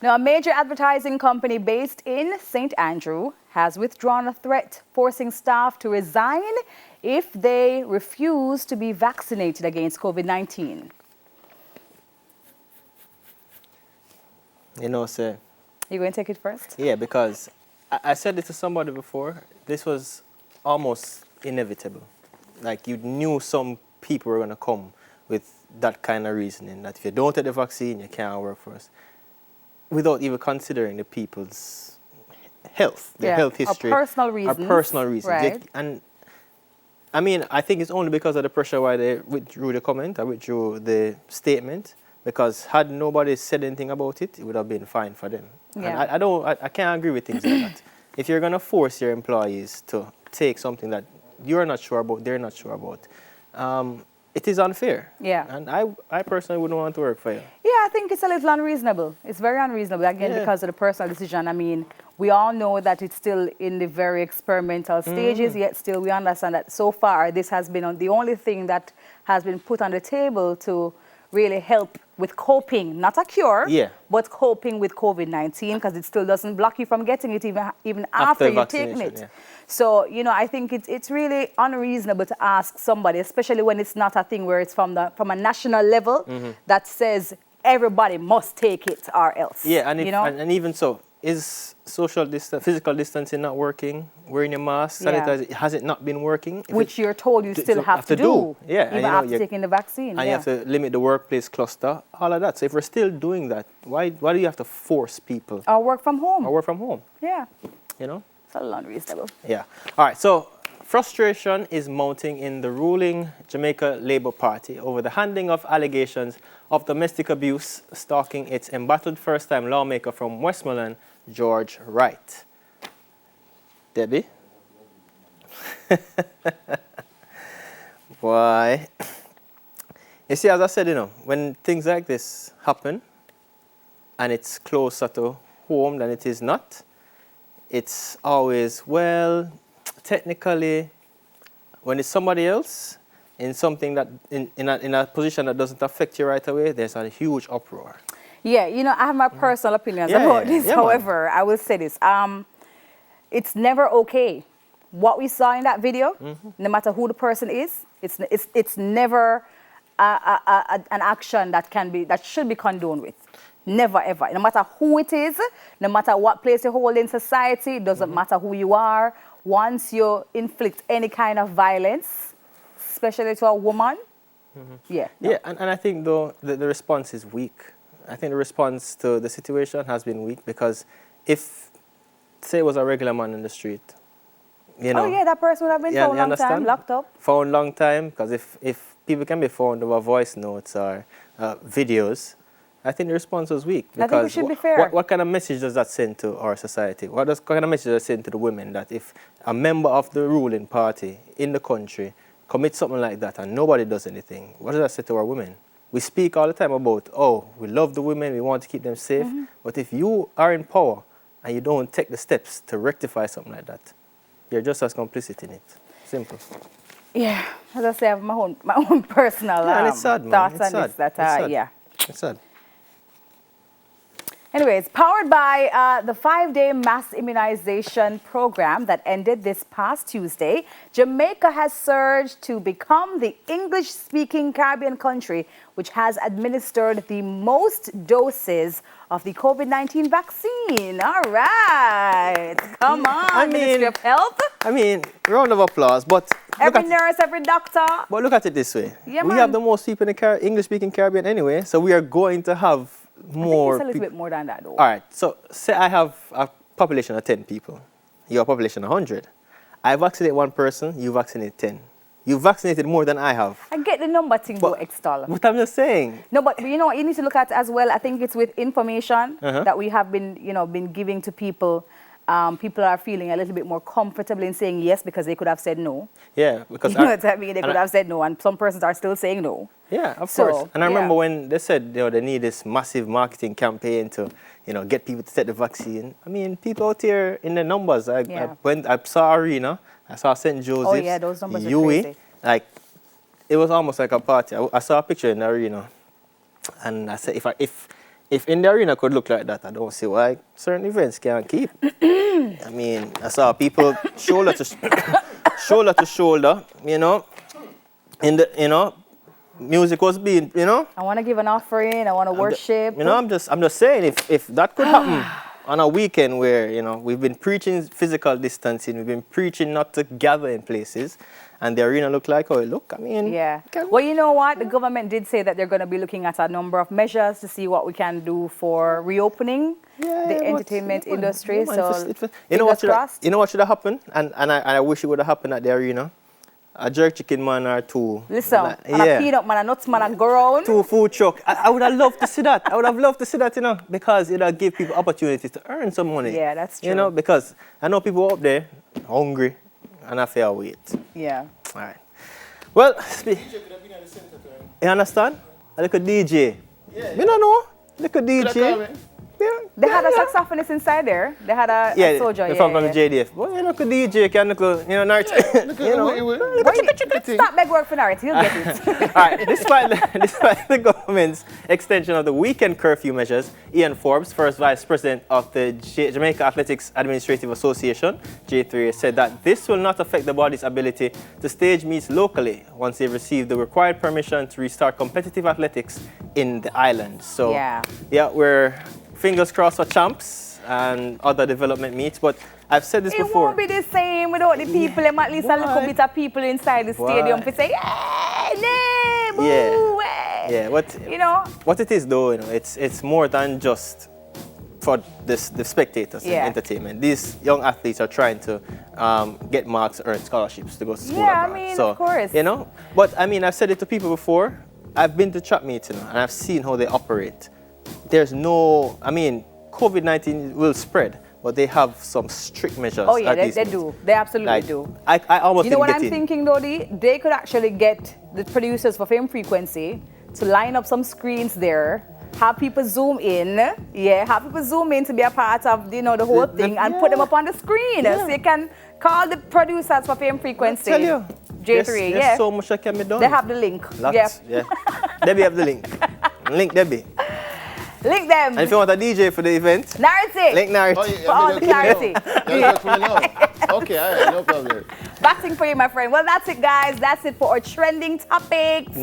Now, a major advertising company based in St. Andrew has withdrawn a threat forcing staff to resign if they refuse to be vaccinated against COVID-19. You know, sir. You going to take it first? Yeah, because I said this to somebody before. This was almost inevitable. Like, you knew some people were going to come with that kind of reasoning, that if you don't take the vaccine, you can't work for us, without even considering the people's health, their health history. Or personal reasons. Or personal reasons. Right. And I mean, I think it's only because of the pressure why they withdrew the comment, or withdrew the statement, because had nobody said anything about it, it would have been fine for them. Yeah. And I can't agree with things like that. If you're going to force your employees to take something that you're not sure about, they're not sure about, it is unfair. Yeah. And I personally wouldn't want to work for you. Yeah, I think it's a little unreasonable. It's very unreasonable, again, because of the personal decision. I mean, we all know that it's still in the very experimental stages, yet still we understand that so far this has been the only thing that has been put on the table to really help with coping, not a cure, but coping with COVID-19, because it still doesn't block you from getting it even after you've taken it. Yeah. So, you know, I think it's really unreasonable to ask somebody, especially when it's not a thing where it's from a national level that says everybody must take it or else. Yeah, and, and even so, is physical distancing not working? Wearing your mask, sanitizer, has it not been working? Which you're told you still have to do. Yeah, even after taking the vaccine. And you have to limit the workplace cluster, all of that. So if we're still doing that, why do you have to force people? Or work from home. Or work from home. Yeah. You know? It's a little unreasonable. Yeah. All right, so frustration is mounting in the ruling Jamaica Labour Party over the handling of allegations of domestic abuse, stalking its embattled first-time lawmaker from Westmoreland, George Wright. Debbie? Why? You see, as I said, you know, when things like this happen and it's closer to home than it is not, it's always, well, technically, when it's somebody else in something that in a position that doesn't affect you right away, there's a huge uproar. Yeah, you know, I have my personal opinions about this. However, I will say this. It's never okay. What we saw in that video, no matter who the person is, it's never an action that should be condoned with. Never, ever. No matter who it is, no matter what place you hold in society, it doesn't matter who you are. Once you inflict any kind of violence, especially to a woman, Yeah, and I think, though, the response is weak. I think the response to the situation has been weak because if, say, it was a regular man in the street, you know. Oh, yeah, that person would have been found long time, locked up. Found long time, because if people can be found over voice notes or videos, I think the response was weak. Because I think we should be fair. What kind of message does that send to our society? What kind of message does that send to the women that if a member of the ruling party in the country commits something like that and nobody does anything, what does that say to our women? We speak all the time about, oh, we love the women, we want to keep them safe. But if you are in power and you don't take the steps to rectify something like that, you're just as complicit in it. Simple. Yeah, as I say, I have my own personal thoughts on this. It's sad. Anyways, powered by the 5-day mass immunization program that ended this past Tuesday, Jamaica has surged to become the English-speaking Caribbean country which has administered the most doses of the COVID-19 vaccine. All right. Come on, Ministry of Health. I mean, round of applause, but every nurse, every doctor. But look at it this way. Yeah, we have the most people in the English-speaking Caribbean anyway, so we are going to have more. I think it's a little bit more than that, though. All right. So, say I have a population of 10 people. You have a population of 100. I vaccinate one person, you vaccinate 10. You vaccinated more than I have. I get the number thing, though, extol. But I'm just saying. No, but you know what you need to look at as well. I think it's with information that we have been giving to people. People are feeling a little bit more comfortable in saying yes because they could have said no. Yeah, because you know what I mean. They could have said no, and some persons are still saying no. Yeah, of course. And I remember when they said they need this massive marketing campaign to get people to take the vaccine. I mean, people out here in the numbers. I saw Arena, I saw St. Joseph's. Oh yeah, those numbers are crazy. Like it was almost like a party. I saw a picture in the Arena, and I said, if if in the arena could look like that, I don't see why certain events can't keep. I mean, I saw people shoulder to shoulder, you know, music was being, you know. I want to give an offering. I want to worship. You know, I'm just saying, if that could happen on a weekend where, you know, we've been preaching physical distancing, we've been preaching not to gather in places, and the arena look like how it look. I mean, yeah. Well, you know what? The government did say that they're going to be looking at a number of measures to see what we can do for reopening the entertainment industry. So, you know what should have happened, and I wish it would have happened at the arena. A jerk chicken man or two. Listen, and a peanut man, a nuts man, and go round. 2 food truck. I would have loved to see that. I would have loved to see that, you know, because it would give people opportunities to earn some money. Yeah, that's true. You know, because I know people up there hungry and I feel wait. Yeah. All right. Well, you understand? A little DJ. Yeah. You don't know? Little DJ. Yeah. They had a saxophonist inside there. They had a soldier. From the JDF. Well, you know, DJ can look, you know, narrative. Stop beg work for narrative. You'll get it. All right. Despite the government's extension of the weekend curfew measures, Ian Forbes, first vice president of the Jamaica Athletics Administrative Association, J3, said that this will not affect the body's ability to stage meets locally once they've received the required permission to restart competitive athletics in the island. So, we're fingers crossed for champs and other development meets, but I've said this before. It won't be the same without the people. At least a little bit of people inside the stadium to say, yeah, boo, yeah. What it is though, you know, it's more than just for the spectators and entertainment. These young athletes are trying to get marks, earn scholarships to go to school. Yeah, I mean, of course. You know, but I mean, I've said it to people before. I've been to track meets, you know, and I've seen how they operate. There's no, I mean, COVID-19 will spread, but they have some strict measures. Oh yeah, they do. They absolutely do. I almost You know what I'm thinking, Dodi? They could actually get the producers for Fame Frequency to line up some screens there, have people zoom in, have people zoom in to be a part of, you know, the whole thing, and put them up on the screen. So you can call the producers for Fame Frequency. I tell you. J3, there's so much that can be done. They have the link. Lots, Debbie have the link. Link Debbie. Link them. And if you want a DJ for the event, Narrative. link Narrative. Oh, for all the clarity. Okay, all right, no problem. Batting for you, my friend. Well, that's it, guys. That's it for our trending topics.